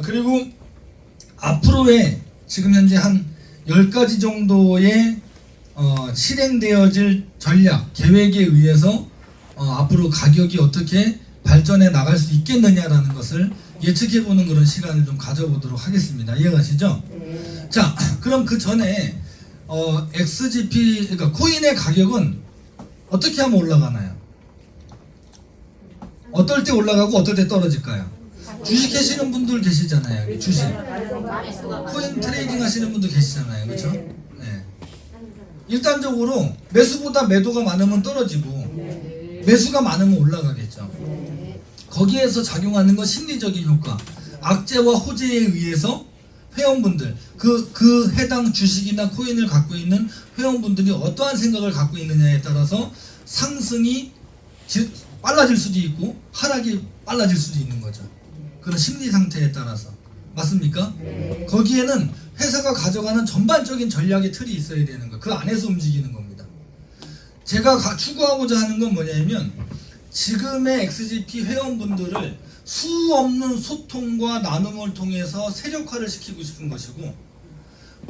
그리고 앞으로의 지금 현재 한 10가지 정도의 실행되어질 전략, 계획에 의해서 앞으로 가격이 어떻게 발전해 나갈 수 있겠느냐라는 것을 예측해보는 그런 시간을 좀 가져보도록 하겠습니다. 이해가시죠? 네. 자, 그럼 그 전에 XGP, 그러니까 코인의 가격은 어떻게 하면 올라가나요? 어떨 때 올라가고 어떨 때 떨어질까요? 주식 하시는 분들 계시잖아요. 여기 주식. 코인 트레이딩 하시는 분들 계시잖아요. 그렇죠? 네. 일단적으로 매수보다 매도가 많으면 떨어지고 매수가 많으면 올라가겠죠. 거기에서 작용하는 건 심리적인 효과. 악재와 호재에 의해서 회원분들, 그 해당 주식이나 코인을 갖고 있는 회원분들이 어떠한 생각을 갖고 있느냐에 따라서 상승이 빨라질 수도 있고 하락이 빨라질 수도 있는 거죠. 그런 심리 상태에 따라서. 맞습니까? 거기에는 회사가 가져가는 전반적인 전략의 틀이 있어야 되는 거예요. 그 안에서 움직이는 겁니다. 제가 추구하고자 하는 건 뭐냐면 지금의 XGP 회원분들을 수 없는 소통과 나눔을 통해서 세력화를 시키고 싶은 것이고,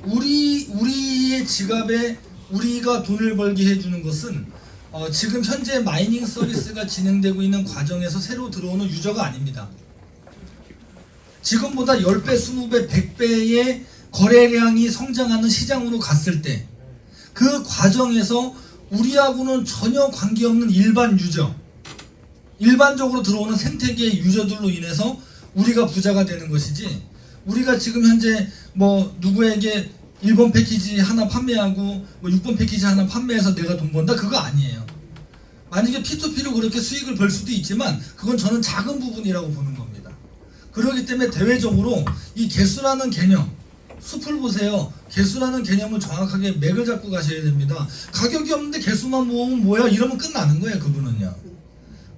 우리의 지갑에 우리가 돈을 벌게 해주는 것은 지금 현재 마이닝 서비스가 진행되고 있는 과정에서 새로 들어오는 유저가 아닙니다. 지금보다 10배, 20배, 100배의 거래량이 성장하는 시장으로 갔을 때 그 과정에서 우리하고는 전혀 관계없는 일반 유저, 일반적으로 들어오는 생태계의 유저들로 인해서 우리가 부자가 되는 것이지, 우리가 지금 현재 뭐 누구에게 1번 패키지 하나 판매하고 뭐 6번 패키지 하나 판매해서 내가 돈 번다, 그거 아니에요. 만약에 P2P로 그렇게 수익을 벌 수도 있지만 그건 저는 작은 부분이라고 보는 겁니다. 그렇기 때문에 대외적으로 이 개수라는 개념, 숲을 보세요. 개수라는 개념을 정확하게 맥을 잡고 가셔야 됩니다. 가격이 없는데 개수만 모으면 뭐야? 이러면 끝나는 거예요. 그분은요.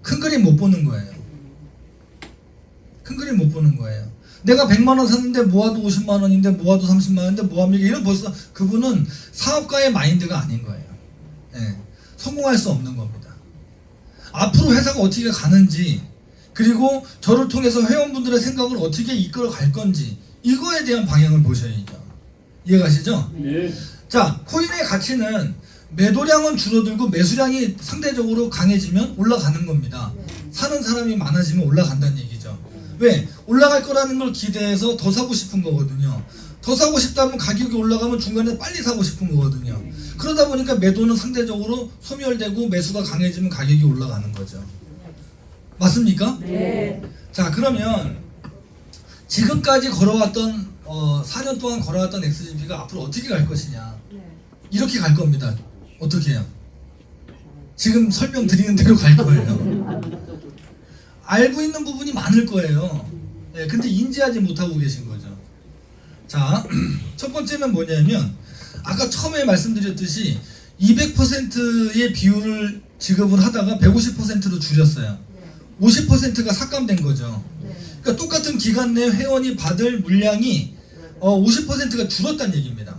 큰 그림 못 보는 거예요. 큰 그림 못 보는 거예요. 내가 100만 원 샀는데 모아도 50만 원인데 모아도 30만 원인데 모합니까? 이런 벌써 그분은 사업가의 마인드가 아닌 거예요. 예, 성공할 수 없는 겁니다. 앞으로 회사가 어떻게 가는지, 그리고 저를 통해서 회원분들의 생각을 어떻게 이끌어 갈 건지, 이거에 대한 방향을 보셔야죠. 이해가시죠? 네. 자, 코인의 가치는 매도량은 줄어들고 매수량이 상대적으로 강해지면 올라가는 겁니다. 사는 사람이 많아지면 올라간다는 얘기죠. 왜? 올라갈 거라는 걸 기대해서 더 사고 싶은 거거든요. 더 사고 싶다면 가격이 올라가면 중간에 빨리 사고 싶은 거거든요. 그러다 보니까 매도는 상대적으로 소멸되고 매수가 강해지면 가격이 올라가는 거죠. 맞습니까? 네. 자, 그러면 지금까지 걸어왔던 4년 동안 걸어왔던 XGP가 앞으로 어떻게 갈 것이냐, 이렇게 갈 겁니다. 어떻게 해요? 지금 설명드리는 대로 갈 거예요. 알고 있는 부분이 많을 거예요. 네, 근데 인지하지 못하고 계신 거죠. 자, 첫 번째는 뭐냐면 아까 처음에 말씀드렸듯이 200%의 비율을 지급을 하다가 150%로 줄였어요. 50%가 삭감된 거죠. 그러니까 똑같은 기간 내 회원이 받을 물량이 50%가 줄었다는 얘기입니다.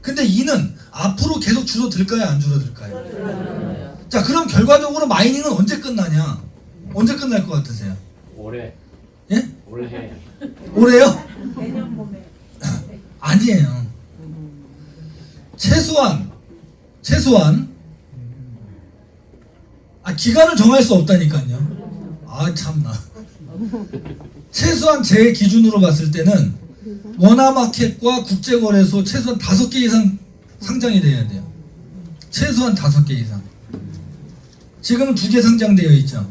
근데 이는 앞으로 계속 줄어들까요? 안 줄어들까요? 자, 그럼 결과적으로 마이닝은 언제 끝나냐? 언제 끝날 것 같으세요? 올해. 예? 올해. 올해요? 아니에요. 최소한 기간을 정할 수 없다니까요. 아, 참나. 최소한 제 기준으로 봤을 때는 원화마켓과 국제거래소 최소한 5개 이상 상장이 돼야 돼요. 최소한 5개 이상. 지금은 2개 상장되어 있죠.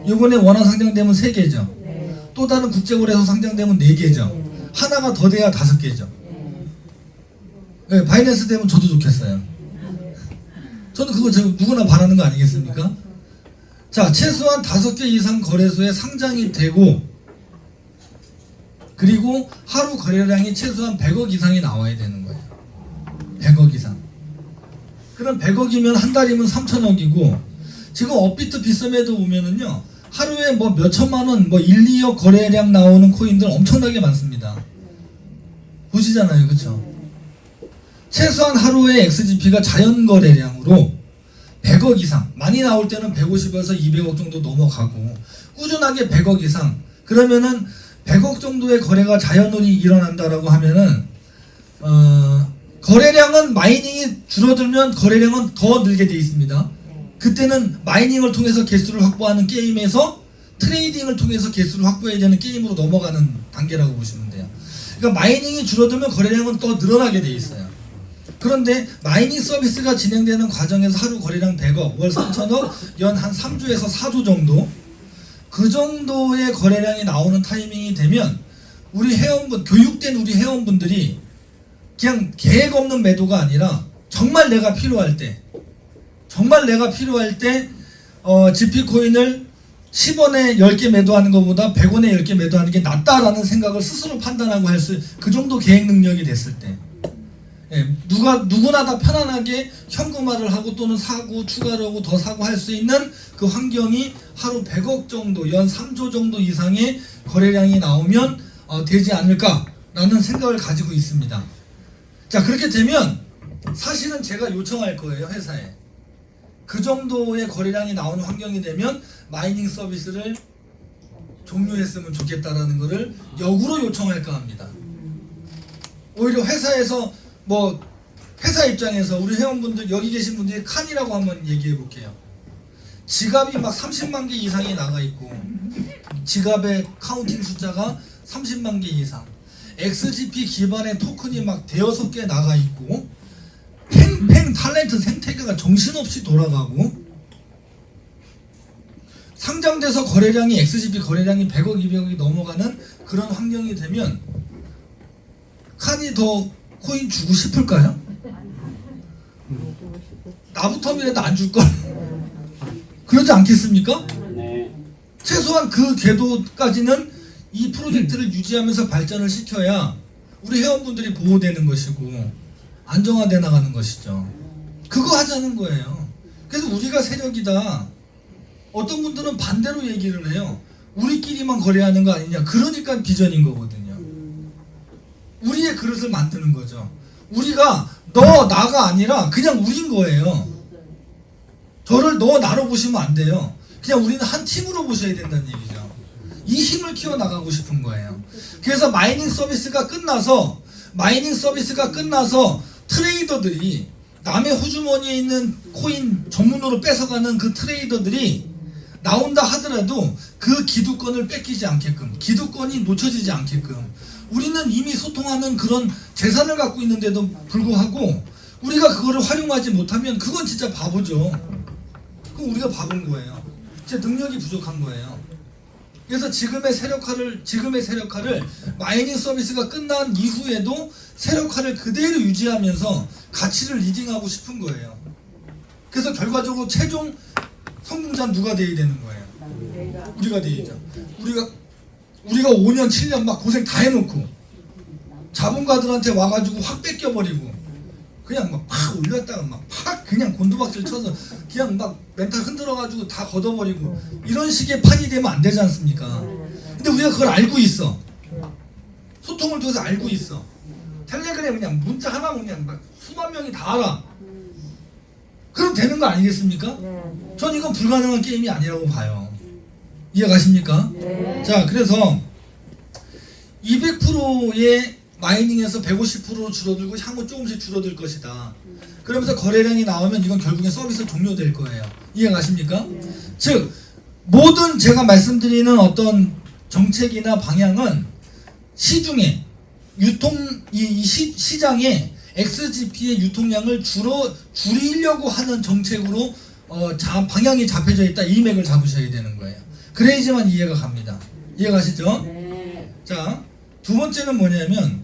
이번에 원화 상장되면 3개죠. 또 다른 국제거래소 상장되면 4개죠. 하나가 더 돼야 5개죠. 네, 바이낸스 되면 저도 좋겠어요. 저는 그거 누구나 바라는 거 아니겠습니까? 자, 최소한 5개 이상 거래소에 상장이 되고, 그리고 하루 거래량이 최소한 100억 이상이 나와야 되는 거예요. 100억 이상. 그럼 100억이면 한 달이면 3천억이고, 지금 업비트 비썸에도 보면은요, 하루에 뭐 몇천만 원, 뭐 1, 2억 거래량 나오는 코인들 엄청나게 많습니다. 보시잖아요. 그쵸? 최소한 하루에 XGP가 자연 거래량으로 100억 이상, 많이 나올 때는 150에서 200억 정도 넘어가고, 꾸준하게 100억 이상, 그러면은 100억 정도의 거래가 자연으로 일어난다라고 하면은 거래량은 마이닝이 줄어들면 거래량은 더 늘게 돼 있습니다. 그때는 마이닝을 통해서 개수를 확보하는 게임에서 트레이딩을 통해서 개수를 확보해야 되는 게임으로 넘어가는 단계라고 보시면 돼요. 그러니까 마이닝이 줄어들면 거래량은 더 늘어나게 돼 있어요. 그런데 마이닝 서비스가 진행되는 과정에서 하루 거래량 100억, 월 3천억, 연 한 3조에서 4조 정도, 그 정도의 거래량이 나오는 타이밍이 되면 우리 회원분, 교육된 우리 회원분들이 그냥 계획 없는 매도가 아니라 정말 내가 필요할 때 GP코인을 10원에 10개 매도하는 것보다 100원에 10개 매도하는 게 낫다라는 생각을 스스로 판단하고 할 수, 그 정도 계획 능력이 됐을 때, 예, 누구나 다 편안하게 현금화를 하고 또는 사고 추가로 하고 더 사고 할 수 있는 그 환경이 하루 100억 정도, 연 3조 정도 이상의 거래량이 나오면 되지 않을까라는 생각을 가지고 있습니다. 자, 그렇게 되면 사실은 제가 요청할 거예요, 회사에. 그 정도의 거래량이 나오는 환경이 되면 마이닝 서비스를 종료했으면 좋겠다라는 것을 역으로 요청할까 합니다. 오히려 회사에서 회사 입장에서 우리 회원분들, 여기 계신 분들이 칸이라고 한번 얘기해 볼게요. 지갑이 막 30만 개 이상이 나가 있고, 지갑의 카운팅 숫자가 30만 개 이상, XGP 기반의 토큰이 막 대여섯 개 나가 있고, 팽팽 탤런트 생태계가 정신없이 돌아가고, 상장돼서 거래량이 XGP 거래량이 100억, 200억이 넘어가는 그런 환경이 되면 칸이 더 코인 주고 싶을까요? 나부터라도 안 줄걸? 그러지 않겠습니까? 네. 최소한 그 궤도까지는 이 프로젝트를 유지하면서 발전을 시켜야 우리 회원분들이 보호되는 것이고 안정화돼 나가는 것이죠. 그거 하자는 거예요. 그래서 우리가 세력이다. 어떤 분들은 반대로 얘기를 해요. 우리끼리만 거래하는 거 아니냐. 그러니까 비전인 거거든요. 우리의 그릇을 만드는 거죠. 우리가 너 나가 아니라 그냥 우린 거예요. 저를 너 나로 보시면 안 돼요. 그냥 우리는 한 팀으로 보셔야 된다는 얘기죠. 이 힘을 키워나가고 싶은 거예요. 그래서 마이닝 서비스가 끝나서 트레이더들이 남의 호주머니에 있는 코인 전문으로 뺏어가는 그 트레이더들이 나온다 하더라도 그 기득권을 뺏기지 않게끔, 기득권이 놓쳐지지 않게끔, 우리는 이미 소통하는 그런 재산을 갖고 있는데도 불구하고 우리가 그거를 활용하지 못하면 그건 진짜 바보죠. 그럼 우리가 바본 거예요. 제 능력이 부족한 거예요. 그래서 지금의 세력화를 마이닝 서비스가 끝난 이후에도 세력화를 그대로 유지하면서 가치를 리딩하고 싶은 거예요. 그래서 결과적으로 최종 성공자는 누가 돼야 되는 거예요? 우리가 돼야죠. 우리가 5년 7년 막 고생 다 해놓고 자본가들한테 와가지고 확 뺏겨버리고 그냥 막 팍 올렸다가 막 팍 그냥 곤두박질 쳐서 그냥 막 멘탈 흔들어가지고 다 걷어버리고 이런 식의 판이 되면 안 되지 않습니까? 근데 우리가 그걸 알고 있어. 소통을 통해서 알고 있어. 텔레그램 그냥 문자 하나 그냥 막 수만 명이 다 알아. 그럼 되는 거 아니겠습니까? 전 이건 불가능한 게임이 아니라고 봐요. 이해가십니까? 네. 자, 그래서 200%의 마이닝에서 150%로 줄어들고 향후 조금씩 줄어들 것이다. 그러면서 거래량이 나오면 이건 결국엔 서비스 종료될 거예요. 이해가십니까? 즉 모든 제가 말씀드리는 어떤 정책이나 방향은 시중에 시장에 XGP의 유통량을 줄이려고 하는 정책으로 방향이 잡혀져 있다. 이 맥을 잡으셔야 되는 거예요. 그래야지만 이해가 갑니다. 이해가시죠? 네. 자, 두 번째는 뭐냐면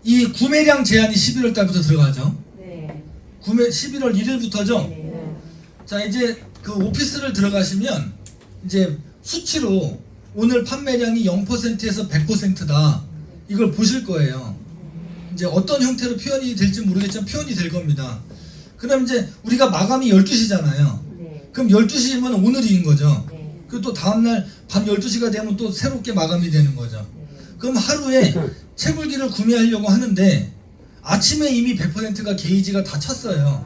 이 구매량 제한이 11월 달부터 들어가죠. 네. 11월 1일부터죠. 네. 자, 이제 그 오피스를 들어가시면 이제 수치로 오늘 판매량이 0%에서 100%다. 이걸 보실 거예요. 이제 어떤 형태로 표현이 될지 모르겠지만 표현이 될 겁니다. 그럼 이제 우리가 마감이 12시잖아요. 네. 그럼 12시면 오늘인 거죠. 네. 그리고 또 다음날 밤 12시가 되면 또 새롭게 마감이 되는 거죠. 그럼 하루에 채굴기를 구매하려고 하는데 아침에 이미 100%가 게이지가 다 찼어요.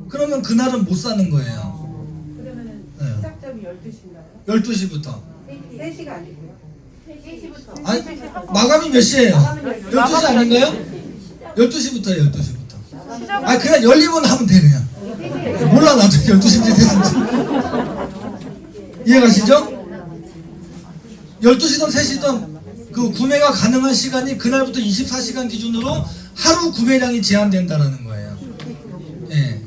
그러면 그날은 못 사는 거예요. 그러면은 네. 시작점이 12시인가요? 12시부터. 세일이 3시가 아니고요. 아니, 마감이 몇 시예요? 12시 아닌가요? 12시부터예요, 12시부터. 아, 그냥 열리면 하면 돼, 그냥. 몰라, 나도 12시인지 3시인지. 이해가시죠? 12시든 3시든 그 구매가 가능한 시간이 그날부터 24시간 기준으로 하루 구매량이 제한된다는 거예요. 예.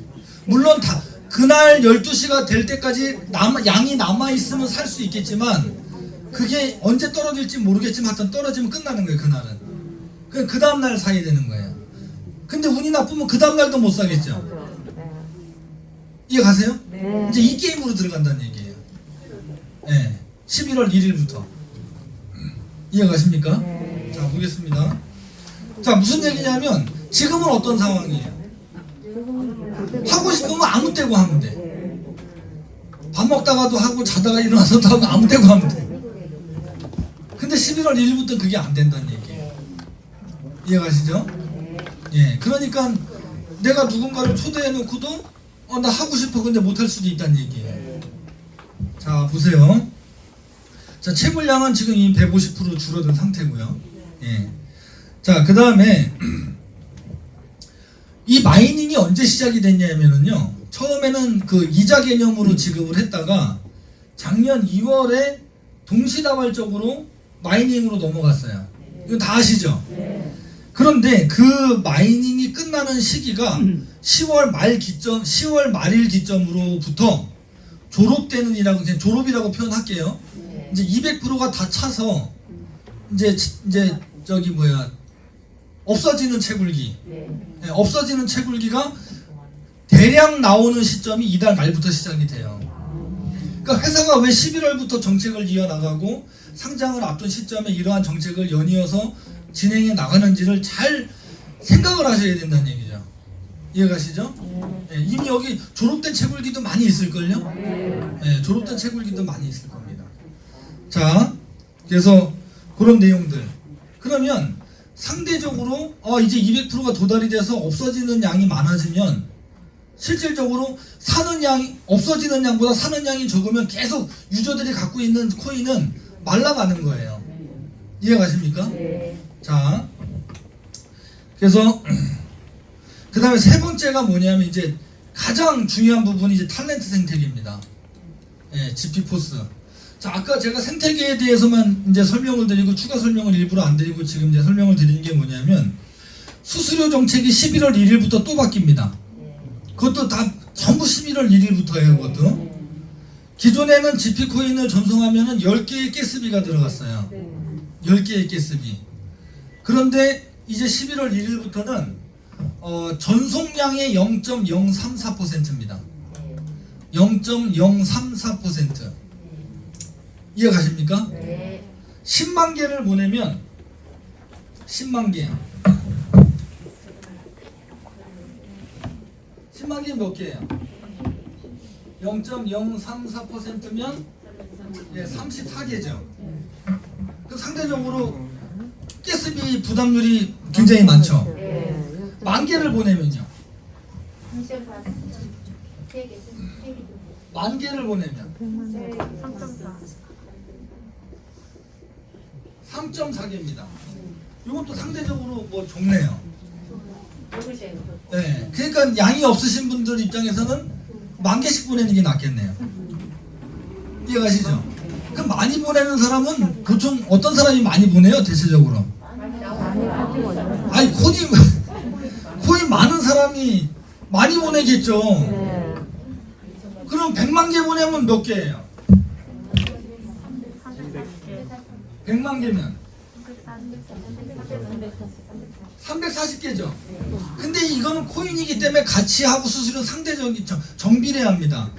물론 그날 12시가 될 때까지 양이 남아있으면 살 수 있겠지만 그게 언제 떨어질지 모르겠지만 하여튼 떨어지면 끝나는 거예요, 그날은. 그 다음날 사야 되는 거예요. 근데 운이 나쁘면 그 다음날도 못 사겠죠. 이해가세요? 이제 이 게임으로 들어간다는 얘기예요. 예. 11월 1일부터. 이해가십니까? 자, 보겠습니다. 자, 무슨 얘기냐면 지금은 어떤 상황이에요? 하고 싶으면 아무 때고 하면 돼. 밥 먹다가도 하고 자다가 일어나서도 하고 아무 때고 하면 돼. 근데 11월 1일부터 그게 안 된다는 얘기예요. 이해가시죠? 예. 그러니까 내가 누군가를 초대해 놓고도 나 하고 싶어 근데 못할 수도 있다는 얘기예요. 자, 보세요. 자, 채굴량은 지금 이미 150% 줄어든 상태고요. 예. 자, 그 다음에 이 마이닝이 언제 시작이 됐냐면요. 처음에는 그 이자 개념으로 지급을 했다가 작년 2월에 동시다발적으로 마이닝으로 넘어갔어요. 이거 다 아시죠? 그런데 그 마이닝이 끝나는 시기가 10월 말일 기점으로부터 졸업되는이라고 그냥 졸업이라고 표현할게요. 이제 200%가 다 차서 이제 저기 없어지는 채굴기. 네, 없어지는 채굴기가 대량 나오는 시점이 이달 말부터 시작이 돼요. 그러니까 회사가 왜 11월부터 정책을 이어나가고 상장을 앞둔 시점에 이러한 정책을 연이어서 진행해 나가는지를 잘 생각을 하셔야 된다는 얘기죠. 이해가시죠? 네, 이미 여기 졸업된 채굴기도 많이 있을걸요? 네, 졸업된 채굴기도 많이 있을 겁니다. 자, 그래서 그런 내용들. 그러면 상대적으로 이제 200%가 도달이 돼서 없어지는 양이 많아지면 실질적으로 없어지는 양보다 사는 양이 적으면 계속 유저들이 갖고 있는 코인은 말라가는 거예요. 이해가십니까? 자, 그래서 그 다음에 세 번째가 뭐냐면 이제 가장 중요한 부분이 이제 탤런트 생태계입니다. 예, GP포스. 자, 아까 제가 생태계에 대해서만 이제 설명을 드리고 추가 설명을 일부러 안 드리고 지금 이제 설명을 드리는 게 뭐냐면 수수료 정책이 11월 1일부터 또 바뀝니다. 그것도 다 전부 11월 1일부터예요, 그것도. 기존에는 GP코인을 전송하면은 10개의 가스비가 들어갔어요. 10개의 가스비. 그런데 이제 11월 1일부터는 전송량의 0.034%입니다. 0.034%. 이해가십니까? 10만 개를 보내면 10만 개. 10만 개 몇 개예요? 0.034%면 34개죠. 그 상대적으로 가스비 부담률이 굉장히 많죠. 만 개를 보내면요. 만 개를 보내면 3.4개입니다. 이것도 상대적으로 좋네요. 네, 그러니까 양이 없으신 분들 입장에서는 만 개씩 보내는 게 낫겠네요. 이해가시죠? 그럼 많이 보내는 사람은 보통 어떤 사람이 많이 보내요? 대체적으로. 아니 코인 많은 사람이 많이 보내겠죠. 그럼 100만 개 보내면 몇 개예요? 100만 개면 340개죠. 근데 이거는 코인이기 때문에 가치하고 수수료 상대적인 정비례합니다.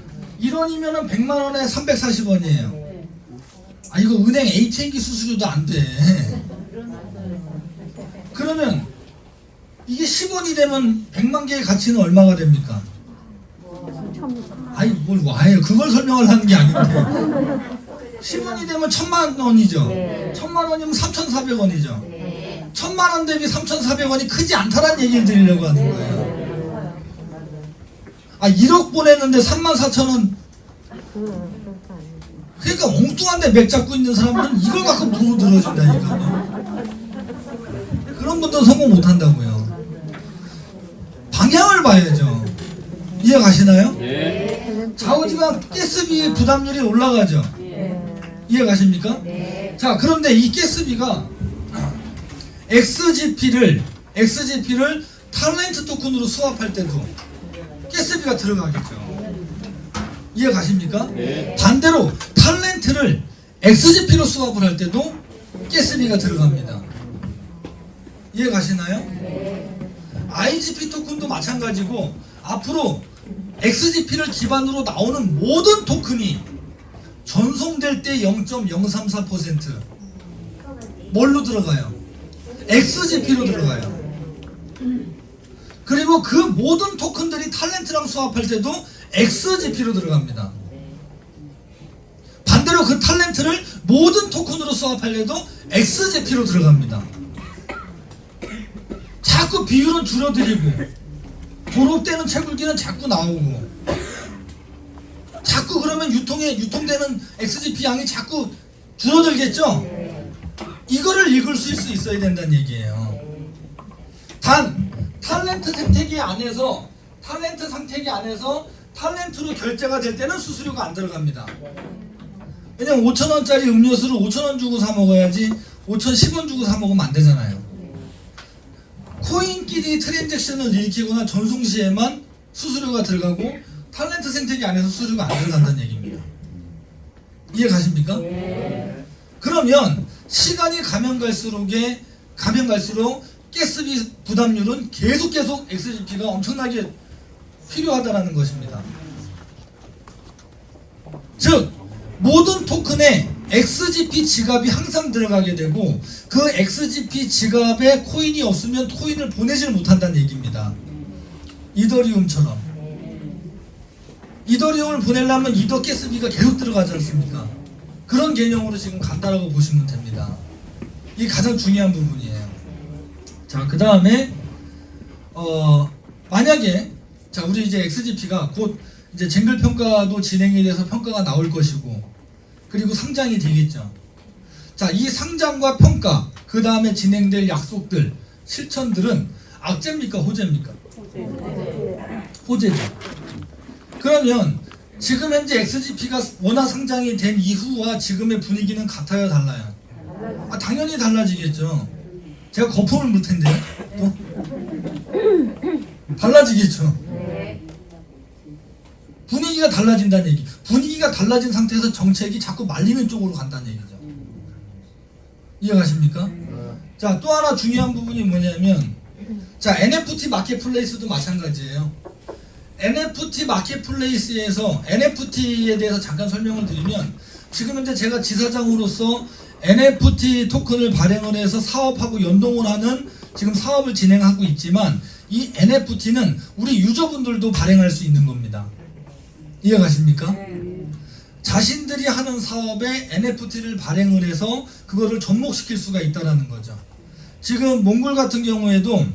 1원이면은 100만 원에 340원이에요. 아, 이거 은행 ATM기 수수료도 안 돼. 그러면 이게 10원이 되면 100만 개의 가치는 얼마가 됩니까? 아니 뭘 와요. 그걸 설명하려는 게 아닌데. 10원이 되면 1000만 원이죠. 1000만 원이면 3400원이죠. 1000만 원 대비 3400원이 크지 않다는 얘기를 드리려고 하는 거예요. 아, 1억 보냈는데 34,000원 그러니까 엉뚱한데 맥 잡고 있는 사람들은 이걸 갖고 돈을 들어준다니까요. 그런 분들은 성공 못한다고요. 방향을 봐야죠. 이해 가시나요? 네. 좌우지간 가스비 부담률이 올라가죠. 이해 가십니까? 자, 그런데 이 가스비가 XGP를 탤런트 토큰으로 수합할 때도 가스비가 들어가겠죠. 이해 가십니까? 네. 반대로 탤런트를 XGP로 수합을 할 때도 가스비가 들어갑니다. 이해 가시나요? IGP 토큰도 마찬가지고 앞으로 XGP를 기반으로 나오는 모든 토큰이 전송될 때 0.034% 뭘로 들어가요? XGP로 들어가요. 그리고 그 모든 토큰들이 탤런트랑 수합할 때도 XGP로 들어갑니다. 반대로 그 탤런트를 모든 토큰으로 수합하려도 XGP로 들어갑니다. 자꾸 비율은 줄어들이고 졸업되는 채굴기는 자꾸 나오고 자꾸 그러면 유통되는 XGP 양이 자꾸 줄어들겠죠? 이거를 읽을 수 있어야 된다는 얘기예요. 단 탤런트 생태계 안에서 탤런트로 결제가 될 때는 수수료가 안 들어갑니다. 왜냐면 5,000원짜리 음료수를 5,000원 주고 사 먹어야지 5,010원 주고 사 먹으면 안 되잖아요. 코인끼리 트랜잭션을 일으키거나 전송 시에만 수수료가 들어가고 탤런트 생태계 안에서 수수료가 안 들어간다는 얘기입니다. 이해 가십니까? 그러면 시간이 가면 갈수록 가스비 부담률은 계속 XGP가 엄청나게 필요하다는 것입니다. 즉 모든 토큰에 XGP 지갑이 항상 들어가게 되고 그 XGP 지갑에 코인이 없으면 코인을 보내질 못한다는 얘기입니다. 이더리움처럼 이더리움을 보내려면 이더 가스비가 계속 들어가지 않습니까? 그런 개념으로 지금 간다라고 보시면 됩니다. 이게 가장 중요한 부분이에요. 자, 그 다음에 만약에 자 우리 이제 XGP가 곧 이제 쟁글 평가도 진행이 돼서 평가가 나올 것이고 그리고 상장이 되겠죠. 자, 이 상장과 평가 그 다음에 진행될 약속들 실천들은 악재입니까 호재입니까? 호재죠. 그러면 지금 현재 XGP가 원화 상장이 된 이후와 지금의 분위기는 같아요 달라요? 당연히 달라지겠죠. 제가 거품을 물 텐데요. 또 달라지겠죠. 분위기가 달라진다는 얘기. 분위기가 달라진 상태에서 정책이 자꾸 말리는 쪽으로 간다는 얘기죠. 이해가십니까? 자, 또 하나 중요한 부분이 뭐냐면 자, NFT 마켓플레이스도 마찬가지예요. NFT 마켓플레이스에서 NFT에 대해서 잠깐 설명을 드리면 지금 현재 제가 지사장으로서 NFT 토큰을 발행을 해서 사업하고 연동을 하는 지금 사업을 진행하고 있지만 이 NFT는 우리 유저분들도 발행할 수 있는 겁니다. 이해가십니까? 자신들이 하는 사업에 NFT를 발행을 해서 그거를 접목시킬 수가 있다는 거죠. 지금 몽골 같은 경우에도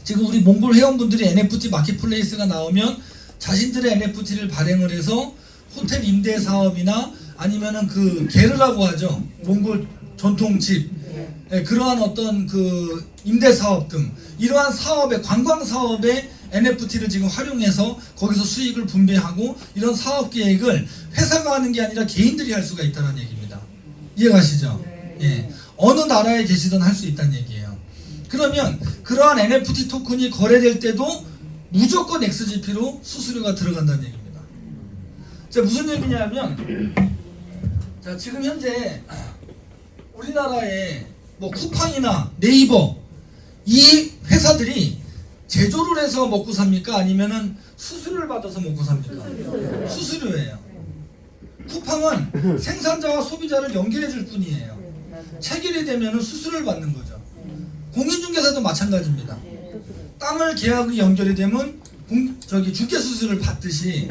지금 우리 몽골 회원분들이 NFT 마켓플레이스가 나오면 자신들의 NFT를 발행을 해서 호텔 임대 사업이나 아니면은 그 게르라고 하죠. 몽골 전통집 그러한 어떤 그 임대 사업 등 이러한 사업에 관광 사업에 NFT를 지금 활용해서 거기서 수익을 분배하고 이런 사업 계획을 회사가 하는 게 아니라 개인들이 할 수가 있다는 얘기입니다. 이해가시죠? 예. 어느 나라에 계시든 할 수 있다는 얘기예요. 그러면 그러한 NFT 토큰이 거래될 때도 무조건 XGP로 수수료가 들어간다는 얘기입니다. 자, 무슨 얘기냐면 자, 지금 현재 우리나라에 뭐 쿠팡이나 네이버 이 회사들이 제조를 해서 먹고 삽니까? 아니면은 수수료를 받아서 먹고 삽니까? 수수료예요. 쿠팡은 생산자와 소비자를 연결해 줄 뿐이에요. 체결이 되면은 수수료를 받는 거죠. 공인중개사도 마찬가지입니다. 땅을 계약이 연결이 되면 중개 수수료를 받듯이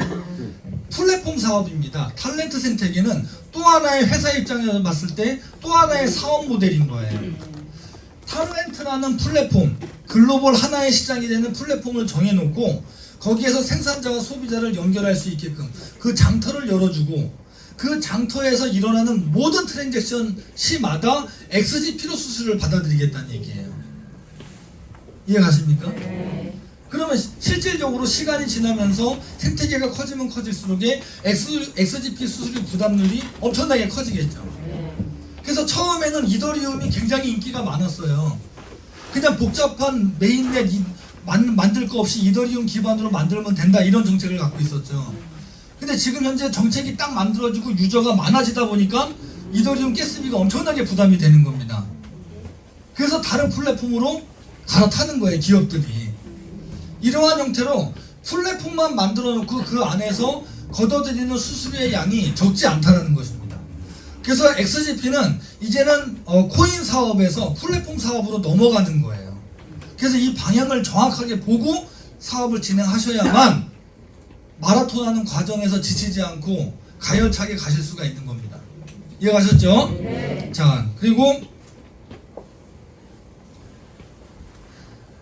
플랫폼 사업입니다. 탤런트 생태계는 또 하나의 회사 입장에서 봤을 때 또 하나의 사업 모델인 거예요. 탤런트라는 플랫폼, 글로벌 하나의 시장이 되는 플랫폼을 정해놓고 거기에서 생산자와 소비자를 연결할 수 있게끔 그 장터를 열어주고 그 장터에서 일어나는 모든 트랜잭션 시마다 XGP로 수수료를 받아들이겠다는 얘기예요. 이해가십니까? 그러면 실질적으로 시간이 지나면서 생태계가 커지면 커질수록에 XGP 수수료 부담률이 엄청나게 커지겠죠. 그래서 처음에는 이더리움이 굉장히 인기가 많았어요. 그냥 복잡한 메인넷 만들 거 없이 이더리움 기반으로 만들면 된다, 이런 정책을 갖고 있었죠. 근데 지금 현재 정책이 딱 만들어지고 유저가 많아지다 보니까 이더리움 가스비가 엄청나게 부담이 되는 겁니다. 그래서 다른 플랫폼으로 갈아타는 거예요, 기업들이. 이러한 형태로 플랫폼만 만들어 놓고 그 안에서 걷어들이는 수수료의 양이 적지 않다는 것입니다. 그래서 XGP는 이제는 코인 사업에서 플랫폼 사업으로 넘어가는 거예요. 그래서 이 방향을 정확하게 보고 사업을 진행하셔야만 마라톤 하는 과정에서 지치지 않고 가열차게 가실 수가 있는 겁니다. 이해가셨죠? 네. 자, 그리고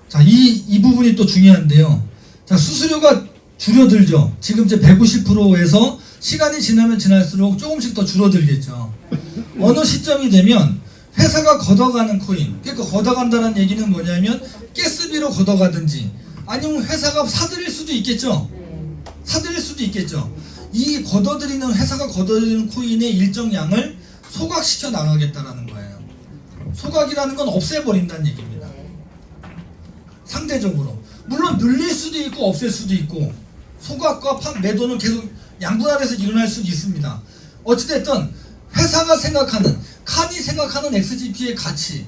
자, 이 부분이 또 중요한데요. 자, 수수료가 줄어들죠. 지금 이제 150%에서 시간이 지나면 지날수록 조금씩 더 줄어들겠죠. 어느 시점이 되면 회사가 걷어가는 코인, 그러니까 걷어간다는 얘기는 뭐냐면 가스비로 걷어가든지 아니면 회사가 사들일 수도 있겠죠. 사들일 수도 있겠죠. 이 걷어들이는, 회사가 걷어들이는 코인의 일정량을 소각시켜 나가겠다라는 거예요. 소각이라는 건 없애버린다는 얘기입니다. 상대적으로. 물론 늘릴 수도 있고 없앨 수도 있고 소각과 매도는 계속 양분할해서 일어날 수도 있습니다. 어찌됐든 회사가 생각하는, 칸이 생각하는 XGP의 가치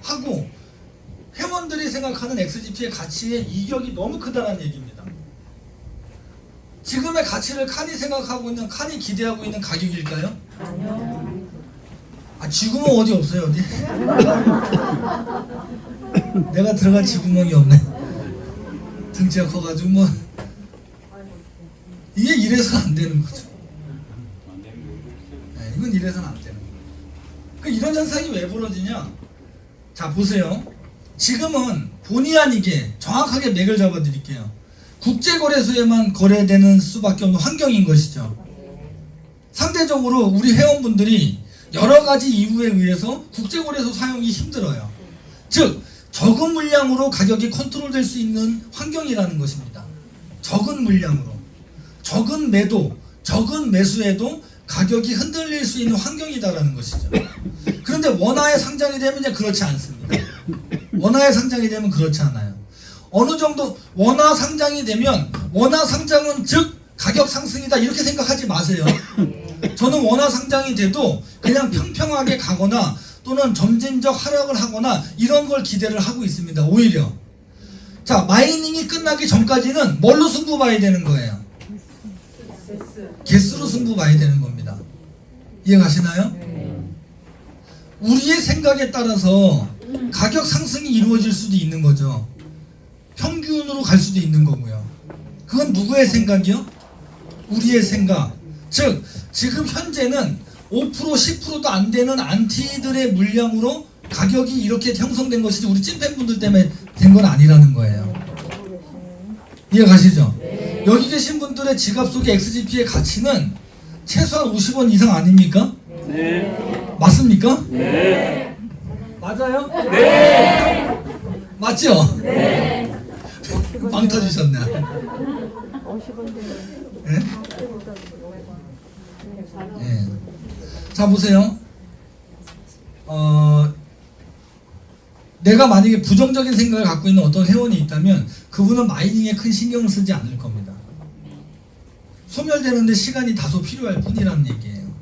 하고 회원들이 생각하는 XGP의 가치의 이격이 너무 크다는 얘기입니다. 지금의 가치를 칸이 생각하고 있는, 칸이 기대하고 있는 가격일까요? 아니요. 아, 쥐구멍 어디 없어요, 어디? 내가 들어갈 쥐구멍이 없네. 등치가 커가지고 뭐 이게 이래서는 안 되는 거죠. 네, 이건 이래서는 안 되는 거예요. 그 이런 현상이 왜 벌어지냐? 자, 보세요. 지금은 본의 아니게 정확하게 맥을 잡아드릴게요. 국제거래소에만 거래되는 수밖에 없는 환경인 것이죠. 상대적으로 우리 회원분들이 여러 가지 이유에 의해서 국제거래소 사용이 힘들어요. 즉, 적은 물량으로 가격이 컨트롤될 수 있는 환경이라는 것입니다. 적은 물량으로. 적은 매도, 적은 매수에도 가격이 흔들릴 수 있는 환경이다라는 것이죠. 그런데 원화에 상장이 되면 이제 그렇지 않습니다. 원화에 상장이 되면 그렇지 않아요. 어느 정도 원화 상장이 되면 원화 상장은 즉 가격 상승이다, 이렇게 생각하지 마세요. 저는 원화 상장이 돼도 그냥 평평하게 가거나 또는 점진적 하락을 하거나 이런 걸 기대를 하고 있습니다. 오히려. 자, 마이닝이 끝나기 전까지는 뭘로 승부 봐야 되는 거예요? 개수로 승부 봐야 되는 겁니다. 이해가시나요? 우리의 생각에 따라서 가격 상승이 이루어질 수도 있는 거죠. 평균으로 갈 수도 있는 거고요. 그건 누구의 생각이요? 우리의 생각. 즉, 지금 현재는 5% 10%도 안 되는 안티들의 물량으로 가격이 이렇게 형성된 것이지 우리 찐팬분들 때문에 된 건 아니라는 거예요. 이해가시죠? 네. 여기 계신 분들의 지갑 속의 XGP의 가치는 최소한 50원 이상 아닙니까? 네. 맞습니까? 네. 맞아요? 네. 맞죠? 네. 빵 터지셨네. 네? 네. 자, 보세요. 내가 만약에 부정적인 생각을 갖고 있는 어떤 회원이 있다면 그분은 마이닝에 큰 신경을 쓰지 않을 겁니다. 소멸되는데 시간이 다소 필요할 뿐이라는 얘기예요.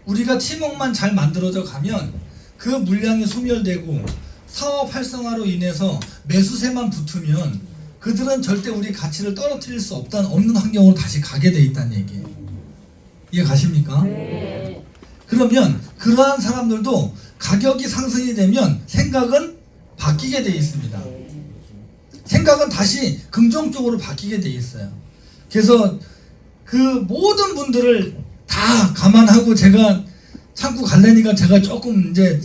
우리가 팀워크만 잘 만들어져 가면 그 물량이 소멸되고 사업 활성화로 인해서 매수세만 붙으면 그들은 절대 우리 가치를 떨어뜨릴 수 없는 환경으로 다시 가게 돼 있다는 얘기예요. 이해 가십니까? 네. 그러면 그러한 사람들도 가격이 상승이 되면 생각은 바뀌게 돼 있습니다. 생각은 다시 긍정적으로 바뀌게 돼 있어요. 그래서 그 모든 분들을 다 감안하고 제가 참고 갈래니까 제가 조금 이제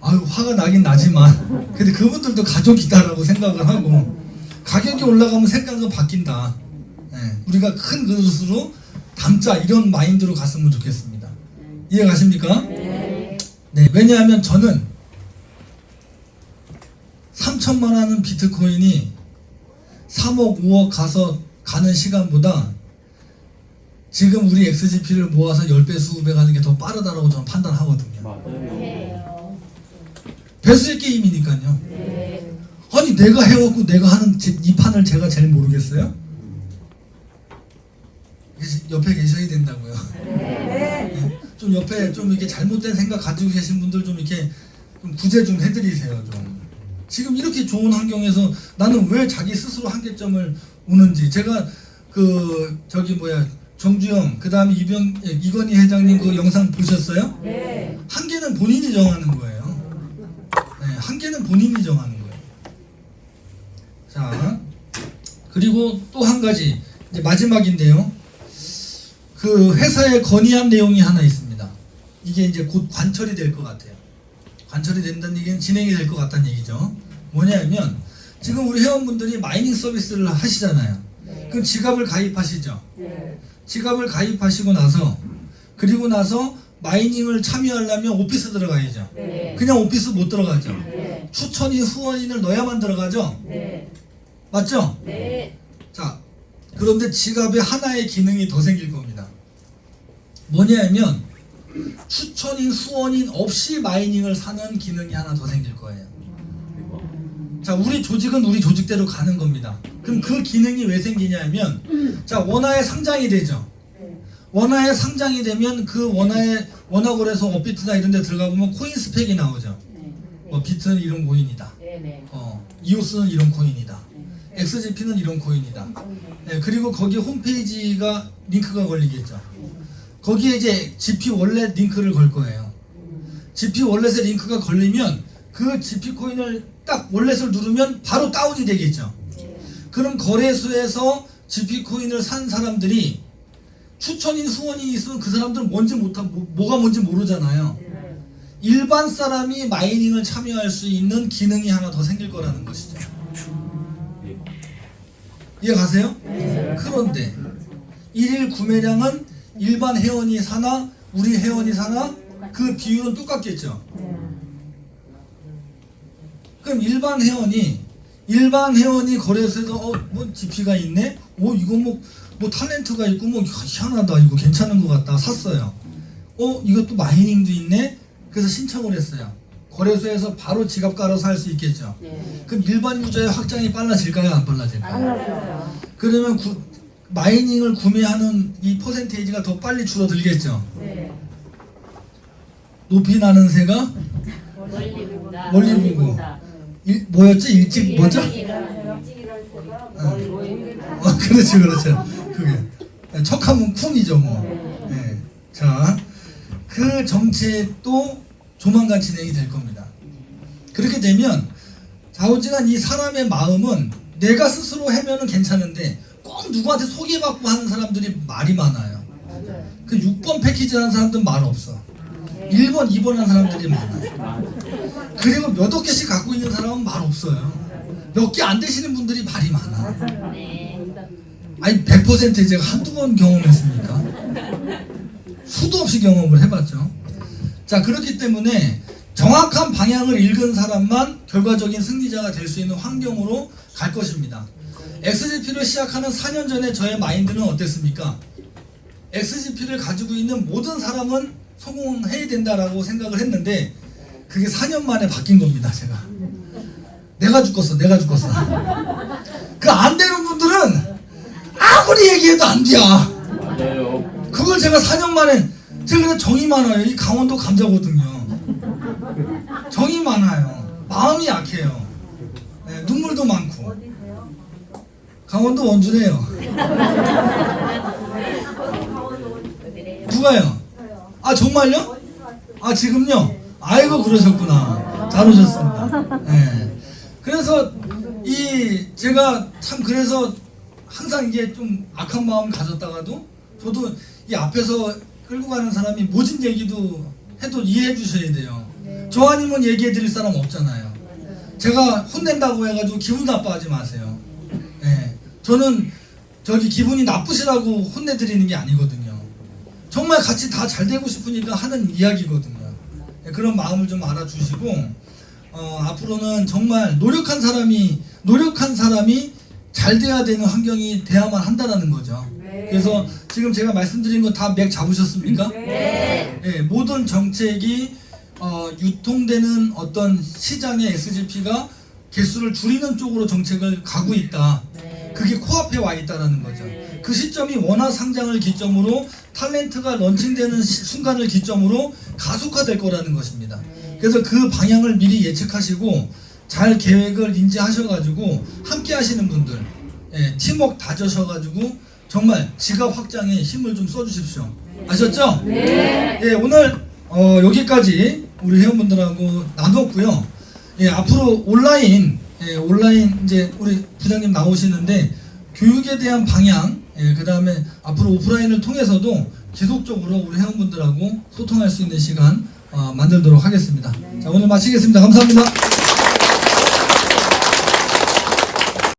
화가 나긴 나지만 근데 그분들도 가족이다라고 생각을 하고 가격이 올라가면 생각은 바뀐다. 네, 우리가 큰 그릇으로 담자 이런 마인드로 갔으면 좋겠습니다. 이해 가십니까? 네, 왜냐하면 저는 3천만 하는 비트코인이 3억 5억 가는 시간보다 지금 우리 XGP를 모아서 10배 20배 가는 게 더 빠르다라고 저는 판단하거든요. 맞아요. 배수의 게임이니까요. 아니 내가 해왔고 내가 하는 이 판을 제가 제일 모르겠어요? 옆에 계셔야 된다고요. 네. 좀 옆에 좀 이렇게 잘못된 생각 가지고 계신 분들 좀 이렇게 좀 구제 좀 해드리세요. 좀 지금 이렇게 좋은 환경에서 나는 왜 자기 스스로 한계점을 오는지 제가 정주영 그 다음에 이건희 회장님 그 영상 보셨어요? 네. 한계는 본인이 정하는 거예요. 네, 한계는 본인이 정하는 거예요. 자, 그리고 또 한 가지 이제 마지막인데요. 그 회사에 건의한 내용이 하나 있습니다. 이게 이제 곧 관철이 될 것 같아요. 관철이 된다는 얘기는 진행이 될 것 같다는 얘기죠. 뭐냐면 지금 우리 회원분들이 마이닝 서비스를 하시잖아요. 그럼 지갑을 가입하시죠. 지갑을 가입하시고 나서 그리고 나서 마이닝을 참여하려면 오피스 들어가야죠. 그냥 오피스 못 들어가죠. 추천인 후원인을 넣어야만 들어가죠. 맞죠? 자, 그런데 지갑에 하나의 기능이 더 생길 겁니다. 뭐냐면 추천인 후원인 없이 마이닝을 사는 기능이 하나 더 생길 거예요. 자, 우리 조직은 우리 조직대로 가는 겁니다. 그럼 그 기능이 왜 생기냐면 자, 원화에 상장이 되죠. 원화에 상장이 되면 그 원화거래소 업비트나 이런 데 들어가 보면 코인 스펙이 나오죠. 비트는 이런 코인이다. 이오스는 이런 코인이다. XGP는 이런 코인이다. 네, 그리고 거기 홈페이지가 링크가 걸리겠죠. 거기에 이제 GP 월렛 링크를 걸 거예요. GP 월렛에 링크가 걸리면 그 GP 코인을 딱 월렛을 누르면 바로 다운이 되겠죠. 그럼 거래소에서 GP 코인을 산 사람들이 추천인 후원인이 있으면 그 사람들은 뭐가 뭔지 모르잖아요. 일반 사람이 마이닝을 참여할 수 있는 기능이 하나 더 생길 거라는 것이죠. 이해 가세요? 그런데 일일 구매량은 일반 회원이 사나 우리 회원이 사나 그 비율은 똑같겠죠. 그럼 일반 회원이 거래소에서 뭐 GP가 있네? 이거 뭐 탤런트가 있고 뭐 희한하다, 이거 괜찮은 것 같다, 샀어요. 이것도 마이닝도 있네? 그래서 신청을 했어요. 거래소에서 바로 지갑 깔아서 할 수 있겠죠. 그럼 일반 유저의 확장이 빨라질까요? 안 빨라질까요? 그러면 마이닝을 구매하는 이 퍼센테이지가 더 빨리 줄어들겠죠. 높이 나는 새가 멀리 보고. 뭐였지? 일찍 뭐죠? 그렇죠. 그게 척하면 쿵이죠, 뭐. 네. 자, 그 정책도 조만간 진행이 될 겁니다. 그렇게 되면 좌우지간 이 사람의 마음은 내가 스스로 하면은 괜찮은데 꼭 누구한테 소개받고 하는 사람들이 말이 많아요. 그 6번 패키지 하는 사람들은 말 없어. 1번, 2번 하는 사람들이 많아요. 그리고 몇억 개씩 갖고 있는 사람은 말 없어요. 몇 개 안 되시는 분들이 말이 많아. 아니 100%에 제가 한두 번 경험했습니까? 수도 없이 경험을 해봤죠. 자, 그렇기 때문에 정확한 방향을 읽은 사람만 결과적인 승리자가 될 수 있는 환경으로 갈 것입니다. XGP를 시작하는 4년 전에 저의 마인드는 어땠습니까? XGP를 가지고 있는 모든 사람은 성공해야 된다라고 생각을 했는데 그게 4년 만에 바뀐 겁니다. 제가 내가 죽었어. 그 안 되는 분들은 아무리 얘기해도 안 돼요. 맞아요. 그걸 제가 4년 만에, 제가 정이 많아요. 이 강원도 감자거든요. 정이 많아요. 마음이 약해요. 네, 눈물도 많고. 강원도 원주래요. 누가요? 아, 정말요? 아, 지금요? 아이고, 그러셨구나. 잘 오셨습니다. 네. 그래서 제가 참 그래서 항상 이게 좀 악한 마음 가졌다가도 저도 이 앞에서 끌고 가는 사람이 모진 얘기도 해도 이해해 주셔야 돼요. 저 아니면 얘기해 드릴 사람 없잖아요. 제가 혼낸다고 해가지고 기분 나빠하지 마세요. 네. 저는 기분이 나쁘시라고 혼내드리는 게 아니거든요. 정말 같이 다 잘 되고 싶으니까 하는 이야기거든요. 예, 그런 마음을 좀 알아주시고 앞으로는 정말 노력한 사람이 잘 돼야 되는 환경이 돼야만 한다는 거죠. 그래서 지금 제가 말씀드린 거 다 맥 잡으셨습니까? 네. 예, 모든 정책이 유통되는 어떤 시장의 SGP가 개수를 줄이는 쪽으로 정책을 가고 있다. 그게 코앞에 와 있다는 거죠. 그 시점이 원화 상장을 기점으로 탤런트가 런칭되는 순간을 기점으로 가속화될 거라는 것입니다. 그래서 그 방향을 미리 예측하시고 잘 계획을 인지하셔가지고 함께 하시는 분들, 예, 팀워크 다져셔가지고 정말 지갑 확장에 힘을 좀 써주십시오. 아셨죠? 네. 예, 오늘 여기까지 우리 회원분들하고 나눴고요. 예, 앞으로 온라인 이제 우리 부장님 나오시는데 교육에 대한 방향, 그 다음에 앞으로 오프라인을 통해서도 계속적으로 우리 회원분들하고 소통할 수 있는 시간 만들도록 하겠습니다. 자, 오늘 마치겠습니다. 감사합니다.